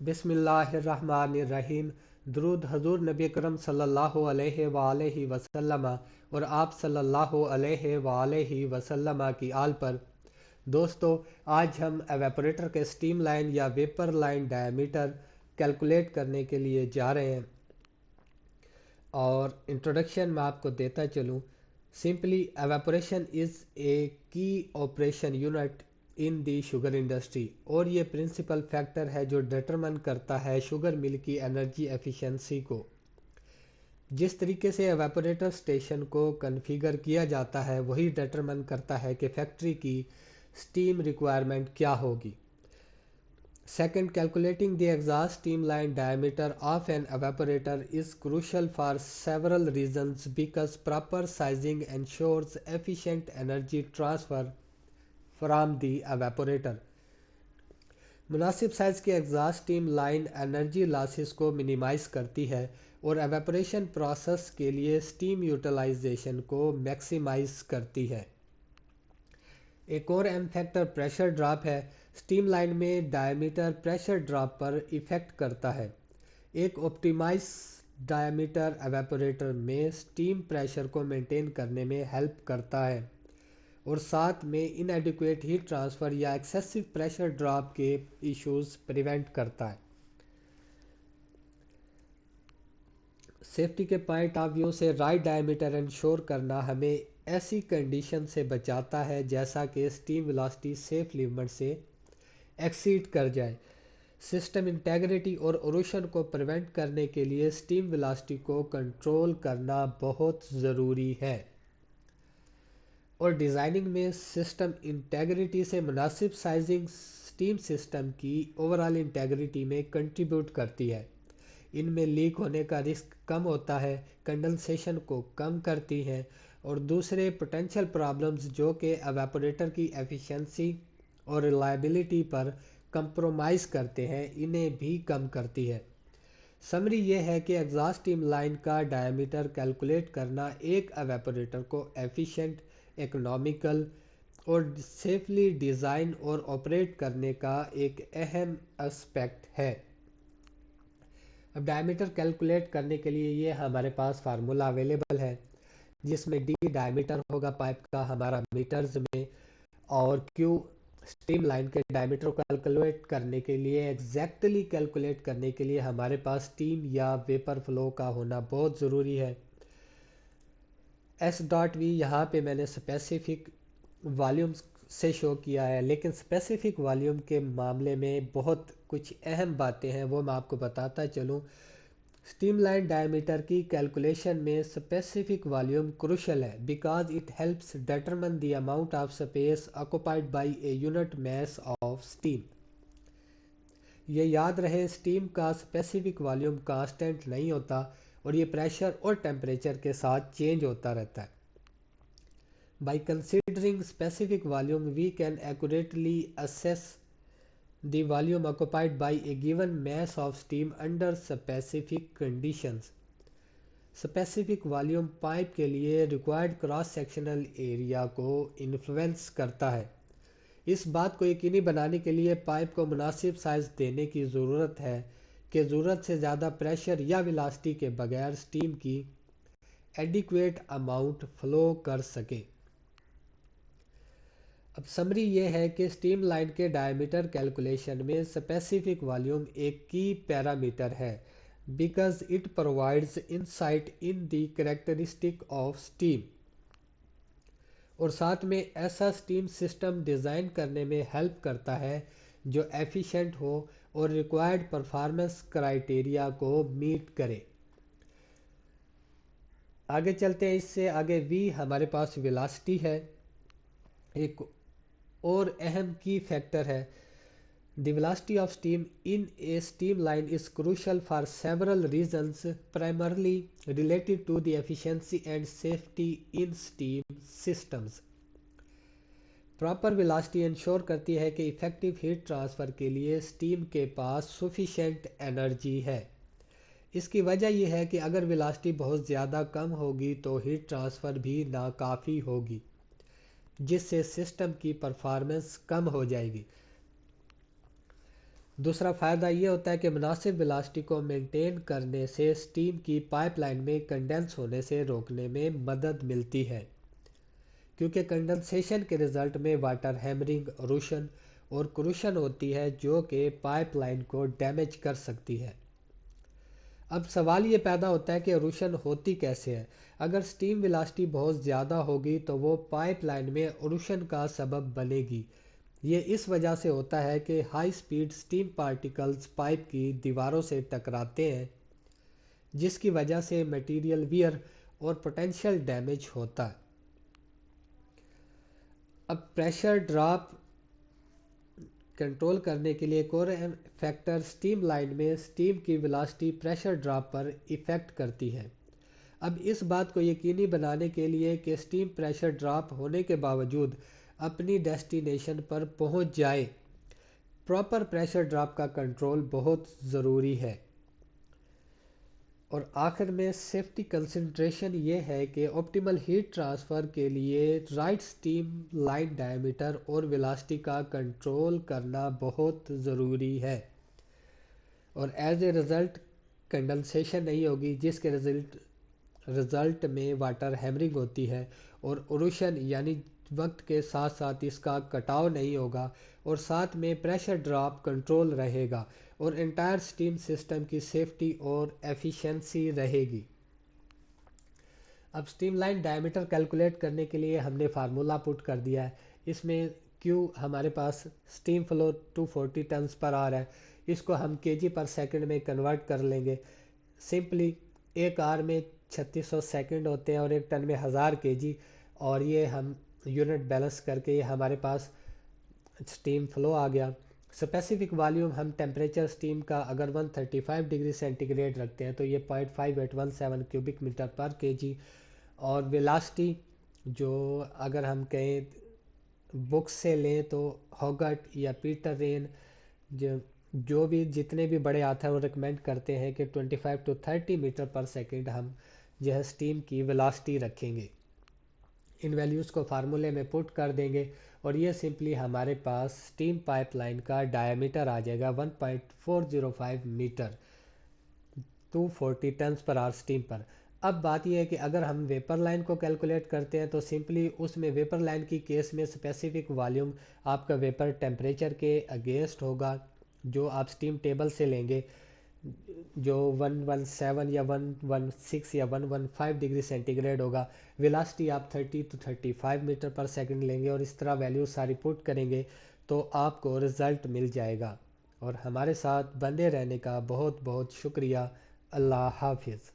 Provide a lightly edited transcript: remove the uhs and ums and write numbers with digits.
بسم اللہ الرحمن الرحیم۔ درود حضور نبی کرم صلی اللہ علیہ وآلہ وسلم اور آپ صلی اللہ علیہ وآلہ وسلم کی آل پر۔ دوستو، آج ہم ایواپوریٹر کے سٹیم لائن یا ویپر لائن ڈائیمیٹر کیلکولیٹ کرنے کے لیے جا رہے ہیں، اور انٹروڈکشن میں آپ کو دیتا چلوں۔ سمپلی ایواپوریشن از اے کی operation unit in the sugar industry, اور یہ پرنسپل فیکٹر ہے جو ڈٹرمن کرتا ہے شوگر مل کی انرجی ایفیشنسی کو۔ جس طریقے سے ایواپوریٹر سٹیشن کو کنفیگر کیا جاتا ہے وہی ڈٹرمن کرتا ہے کہ فیکٹری کی سٹیم ریکوائرمنٹ کیا ہوگی۔ Second, calculating the exhaust streamline diameter of an evaporator is crucial for several reasons because proper sizing ensures efficient energy transfer from the evaporator. مناسب سائز کی exhaust steam line energy losses کو minimise کرتی ہے اور ایواپوریشن process کے لیے esteem utilization کو maximize کرتی ہے۔ ایک اور اہم فیکٹر پریشر ڈراپ ہے۔ سٹیم لائن میں ڈائیمیٹر پریشر ڈراپ پر ایفیکٹ کرتا ہے۔ ایک آپٹیمائز ڈائیمیٹر ایواپوریٹر میں سٹیم پریشر کو مینٹین کرنے میں ہیلپ کرتا ہے اور ساتھ میں انایڈیکویٹ ہیٹ ٹرانسفر یا ایکسیسو پریشر ڈراپ کے ایشوز پریونٹ کرتا ہے۔ سیفٹی کے پوائنٹ آف ویو سے رائٹ ڈائیمیٹر انشور کرنا ہمیں ایسی کنڈیشن سے بچاتا ہے جیسا کہ سٹیم ویلاسٹی سیف لیمٹ سے ایکسیڈ کر جائے۔ سسٹم انٹیگریٹی اور اروشن کو پریونٹ کرنے کے لیے سٹیم ویلاسٹی کو کنٹرول کرنا بہت ضروری ہے، اور ڈیزائننگ میں سسٹم انٹیگریٹی سے مناسب سائزنگ سٹیم سسٹم کی اوورآل انٹیگریٹی میں کنٹریبیوٹ کرتی ہے۔ ان میں لیک ہونے کا رسک کم ہوتا ہے، کنڈنسیشن کو کم کرتی ہیں، اور دوسرے پوٹینشیل پرابلمز جو کہ ایواپوریٹر کی ایفیشنسی اور ریلائبلٹی پر کمپرومائز کرتے ہیں انہیں بھی کم کرتی ہے۔ سمری یہ ہے کہ ایگزاسٹ اسٹیم لائن کا ڈائیمیٹر کیلکولیٹ کرنا ایک ایواپوریٹر کو ایفیشینٹ، اکنامیکل اور سیفلی ڈیزائن اور آپریٹ کرنے کا ایک اہم اسپیکٹ ہے۔ اب ڈائیمیٹر کیلکولیٹ کرنے کے لیے یہ ہمارے پاس فارمولا اویلیبل ہے، جس میں ڈی ڈائیمیٹر ہوگا پائپ کا ہمارا میٹرز میں، اور کیو سٹیم لائن کے ڈائیمیٹر کو کیلکولیٹ کرنے کے لیے ایگزیکٹلی کیلکولیٹ کرنے کے لیے ہمارے پاس سٹیم یا ویپر فلو کا ہونا بہت ضروری ہے۔ ایس ڈاٹ وی یہاں پہ میں نے اسپیسیفک والیوم سے شو کیا ہے، لیکن اسپیسیفک والیوم کے معاملے میں بہت کچھ اہم باتیں ہیں، وہ میں آپ کو بتاتا چلوں۔ سٹیم لائن ڈائیمیٹر کی کیلکولیشن میں اسپیسیفک والیوم کروشل ہے because it helps determine the amount of space occupied by a unit mass of steam. یہ یاد رہے، سٹیم کا اسپیسیفک والیوم کانسٹنٹ نہیں ہوتا، اور یہ پریشر اور ٹیمپریچر کے ساتھ چینج ہوتا رہتا ہے۔ By considering specific volume, we can accurately assess the volume occupied by a given mass of steam under specific conditions. Specific volume pipe کے لیے required cross sectional area کو انفلوئنس کرتا ہے۔ اس بات کو یقینی بنانے کے لیے پائپ کو مناسب سائز دینے کی ضرورت ہے کہ ضرورت سے زیادہ پریشر یا ویلاسٹی کے بغیر سٹیم کی ایڈیکویٹ اماؤنٹ فلو کر سکے۔ اب سمری یہ ہے کہ سٹیم لائن کے ڈائیمیٹر کیلکولیشن میں اسپیسیفک والیوم ایک کی پیرامیٹر ہے because it provides insight in the characteristic of steam, اور ساتھ میں ایسا سٹیم سسٹم ڈیزائن کرنے میں ہیلپ کرتا ہے جو ایفیشینٹ ہو اور ریکوائرڈ پرفارمنس کرائیٹیریا کو میٹ کرے۔ آگے چلتے ہیں، اس سے آگے وی ہمارے پاس ویلاسٹی ہے، ایک اور اہم کی فیکٹر ہے۔ The velocity of steam in a steam line is crucial for several reasons primarily related to the efficiency and safety in steam systems. Proper velocity ensure کرتی ہے کہ ایفیکٹو ہیٹ ٹرانسفر کے لیے سٹیم کے پاس sufficient energy ہے۔ اس کی وجہ یہ ہے کہ اگر ویلاسٹی بہت زیادہ کم ہوگی تو ہیٹ ٹرانسفر بھی ناکافی ہوگی، جس سے سسٹم کی پرفارمنس کم ہو جائے گی۔ دوسرا فائدہ یہ ہوتا ہے کہ مناسب ویلاسٹی کو مینٹین کرنے سے سٹیم کی پائپ لائن میں کنڈنس ہونے سے روکنے میں مدد ملتی ہے، کیونکہ کنڈنسیشن کے رزلٹ میں واٹر ہیمرنگ، اروشن اور کروشن ہوتی ہے جو کہ پائپ لائن کو ڈیمیج کر سکتی ہے۔ اب سوال یہ پیدا ہوتا ہے کہ اروشن ہوتی کیسے ہے؟ اگر سٹیم ویلاسٹی بہت زیادہ ہوگی تو وہ پائپ لائن میں اروشن کا سبب بنے گی۔ یہ اس وجہ سے ہوتا ہے کہ high speed steam particles pipe کی دیواروں سے ٹکراتے ہیں، جس کی وجہ سے میٹیریل ویئر اور پوٹینشیل ڈیمیج ہوتا ہے۔ اب پریشر ڈراپ کنٹرول کرنے کے لیے ایک اور اہم فیکٹر سٹیم لائن میں سٹیم کی ویلاسٹی پریشر ڈراپ پر ایفیکٹ کرتی ہے۔ اب اس بات کو یقینی بنانے کے لیے کہ سٹیم پریشر ڈراپ ہونے کے باوجود اپنی ڈیسٹینیشن پر پہنچ جائے، پراپر پریشر ڈراپ کا کنٹرول بہت ضروری ہے۔ اور آخر میں سیفٹی کنسیڈریشن یہ ہے کہ آپٹیمل ہیٹ ٹرانسفر کے لیے رائٹ سٹیم لائن ڈائیمیٹر اور ویلاسٹی کا کنٹرول کرنا بہت ضروری ہے، اور ایز اے رزلٹ کنڈنسیشن نہیں ہوگی، جس کے رزلٹ میں واٹر ہیمرنگ ہوتی ہے، اور اروشن یعنی وقت کے ساتھ ساتھ اس کا کٹاؤ نہیں ہوگا، اور ساتھ میں پریشر ڈراپ کنٹرول رہے گا، اور انٹائر سٹیم سسٹم کی سیفٹی اور ایفیشنسی رہے گی۔ اب سٹیم لائن ڈائیمیٹر کیلکولیٹ کرنے کے لیے ہم نے فارمولا پٹ کر دیا ہے۔ اس میں کیو ہمارے پاس steam flow 240 tons per hour ہے، اس کو ہم کے جی پر سیکنڈ میں کنورٹ کر لیں گے۔ سمپلی ایک آر میں 3600 سیکنڈ ہوتے ہیں اور ایک ٹن میں 1000 کے جی، اور یہ ہم یونٹ بیلنس کر کے یہ ہمارے پاس سٹیم فلو آ گیا۔ اسپیسیفک والیوم ہم ٹیمپریچر سٹیم کا اگر 135 ڈگری سینٹی گریڈ رکھتے ہیں تو یہ 0.5817 کیوبک میٹر پر کے جی، اور ویلاسٹی جو اگر ہم کہیں بک سے لیں تو ہوگٹ یا پیٹر رین جو بھی جتنے بھی بڑے آتھر وہ ریکمینڈ کرتے ہیں کہ 25 to 30 میٹر پر سیکنڈ ہم جو ہے سٹیم کی ویلاسٹی رکھیں گے۔ ان ویلیوز کو فارمولے میں پٹ کر دیں گے اور یہ سمپلی ہمارے پاس سٹیم پائپ لائن کا ڈائیمیٹر آ جائے گا 1.405 metre 240 tons per hour steam پر۔ اب بات یہ ہے کہ اگر ہم ویپر لائن کو کیلکولیٹ کرتے ہیں تو سمپلی اس میں ویپر لائن کی کیس میں اسپیسیفک والیوم آپ کا ویپر ٹیمپریچر کے اگینسٹ ہوگا جو آپ سٹیم ٹیبل سے لیں گے، جو 117 یا 116 یا 115 ڈگری سینٹی گریڈ ہوگا۔ ویلاسٹی آپ 30 to 35 میٹر پر سیکنڈ لیں گے اور اس طرح ویلیو ساری پٹ کریں گے تو آپ کو رزلٹ مل جائے گا۔ اور ہمارے ساتھ بندے رہنے کا بہت بہت شکریہ۔ اللہ حافظ۔